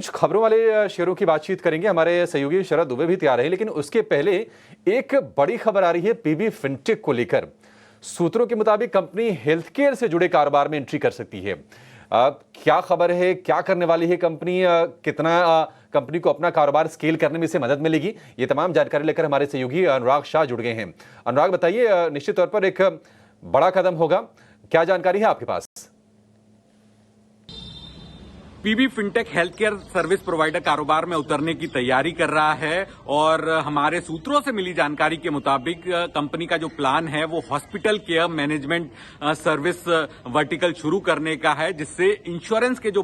कुछ खबरों वाले शेयरों की बातचीत करेंगे। हमारे सहयोगी शरद दुबे भी तैयार हैं, लेकिन उसके पहले एक बड़ी खबर आ रही है पीबी फिनटेक को लेकर। सूत्रों के मुताबिक कंपनी हेल्थ केयर से जुड़े कारोबार में एंट्री कर सकती है। क्या खबर है, क्या करने वाली है कंपनी, कितना कंपनी को अपना कारोबार स्केल करने में इसे मदद मिलेगी, ये तमाम जानकारी लेकर हमारे सहयोगी अनुराग शाह जुड़ गए हैं। अनुराग बताइए, निश्चित तौर पर एक बड़ा कदम होगा, क्या जानकारी है आपके पास? PB fintech health care service provider कारोबार में उतरने की तैयारी कर रहा है और हमारे सूत्रों से मिली जानकारी के मुताबिक कंपनी का जो प्लान है वो hospital care management service vertical शुरू करने का है, जिससे इंश्योरेंस के जो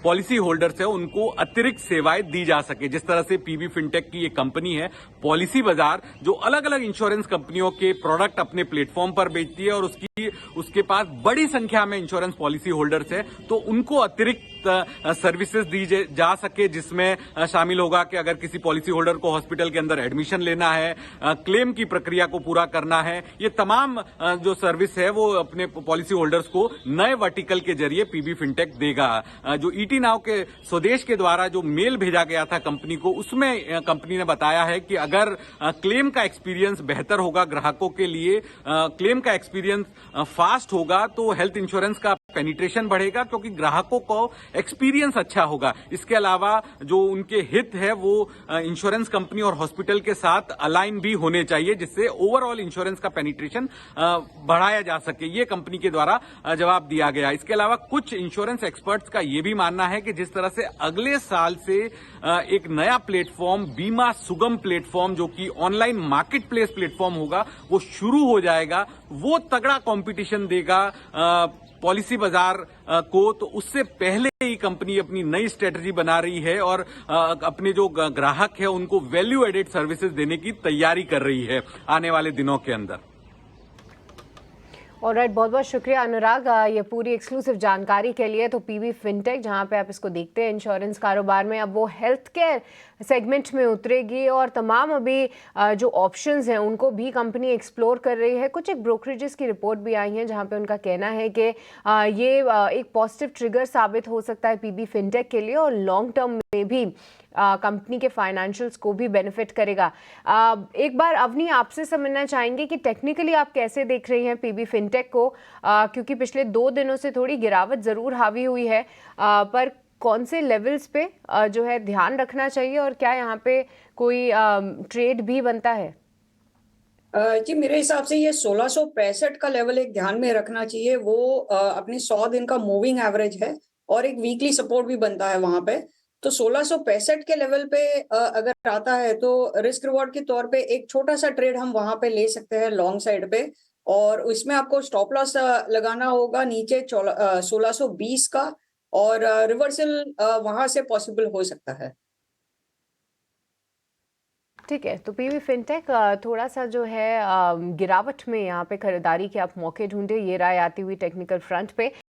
पॉलिसी होल्डर्स है उनको अतिरिक्त सेवाएं दी जा सके। जिस तरह से पीबी फिनटेक की ये कंपनी है पॉलिसी बाजार, जो अलग अलग इंश्योरेंस कंपनियों के प्रोडक्ट अपने प्लेटफॉर्म पर बेचती है और उसके पास बड़ी संख्या में इंश्योरेंस पॉलिसी होल्डर्स है, तो उनको अतिरिक्त सर्विसेज दी जा सके, जिसमें शामिल होगा कि अगर किसी पॉलिसी होल्डर को हॉस्पिटल के अंदर एडमिशन लेना है, क्लेम की प्रक्रिया को पूरा करना है, ये तमाम जो सर्विस है वो अपने पॉलिसी होल्डर्स को नए वर्टिकल के जरिए पीबी फिनटेक देगा। जो ईटी नाउ के स्वदेश के द्वारा जो मेल भेजा गया था कंपनी को, उसमें कंपनी ने बताया है कि अगर क्लेम का एक्सपीरियंस बेहतर होगा ग्राहकों के लिए, क्लेम का एक्सपीरियंस फास्ट होगा, तो हेल्थ इंश्योरेंस का पेनिट्रेशन बढ़ेगा, क्योंकि ग्राहकों को एक्सपीरियंस अच्छा होगा। इसके अलावा जो उनके हित है वो इंश्योरेंस कंपनी और हॉस्पिटल के साथ अलाइन भी होने चाहिए, जिससे ओवरऑल इंश्योरेंस का पेनिट्रेशन बढ़ाया जा सके। ये कंपनी के द्वारा जवाब दिया गया। इसके अलावा कुछ इंश्योरेंस एक्सपर्ट्स का ये भी मानना है कि जिस तरह से अगले साल से एक नया प्लेटफॉर्म, बीमा सुगम प्लेटफॉर्म, जो कि ऑनलाइन मार्केट प्लेस प्लेटफॉर्म होगा, वो शुरू हो जाएगा, वो तगड़ा कंपटीशन देगा पॉलिसी बाजार को। तो उससे पहले ही कंपनी अपनी नई स्ट्रेटजी बना रही है और अपने जो ग्राहक है उनको वैल्यू एडेड सर्विसेज देने की तैयारी कर रही है आने वाले दिनों के अंदर। ऑलराइट, बहुत बहुत शुक्रिया अनुराग ये पूरी एक्सक्लूसिव जानकारी के लिए। तो पीबी फिनटेक, जहां पे आप इसको देखते हैं इंश्योरेंस कारोबार में, अब वो हेल्थ केयर सेगमेंट में उतरेगी और तमाम अभी जो ऑप्शंस हैं उनको भी कंपनी एक्सप्लोर कर रही है। कुछ एक ब्रोकरेजेस की रिपोर्ट भी आई हैं जहां पे उनका कहना है कि ये एक पॉजिटिव ट्रिगर साबित हो सकता है पीबी फिनटेक के लिए और लॉन्ग टर्म में भी कंपनी के फाइनेंशियल्स को भी बेनिफिट करेगा। एक बार अवनी आपसे समझना चाहेंगे कि टेक्निकली आप कैसे देख रही हैं पीबी फिनटेक को, क्योंकि पिछले 2 दिनों से थोड़ी गिरावट ज़रूर हावी हुई है, पर कौन से लेवल्स पे जो है ध्यान रखना चाहिए और क्या यहाँ पे कोई ट्रेड भी बनता है? जी, मेरे हिसाब से ये 1665 का लेवल एक ध्यान में रखना चाहिए। वो अपने 100 दिन का मूविंग एवरेज है और एक वीकली सपोर्ट भी बनता है वहां पे। तो 1665 के लेवल पे अगर आता है तो रिस्क रिवॉर्ड के तौर पे एक छोटा सा ट्रेड हम वहां पे ले सकते हैं लॉन्ग साइड पे, और उसमें आपको स्टॉप लॉस लगाना होगा नीचे 1620 का, और रिवर्सल वहां से पॉसिबल हो सकता है। ठीक है, तो पीबी फिनटेक थोड़ा सा जो है गिरावट में यहाँ पे खरीदारी के आप मौके ढूंढे, ये राय आती हुई टेक्निकल फ्रंट पे।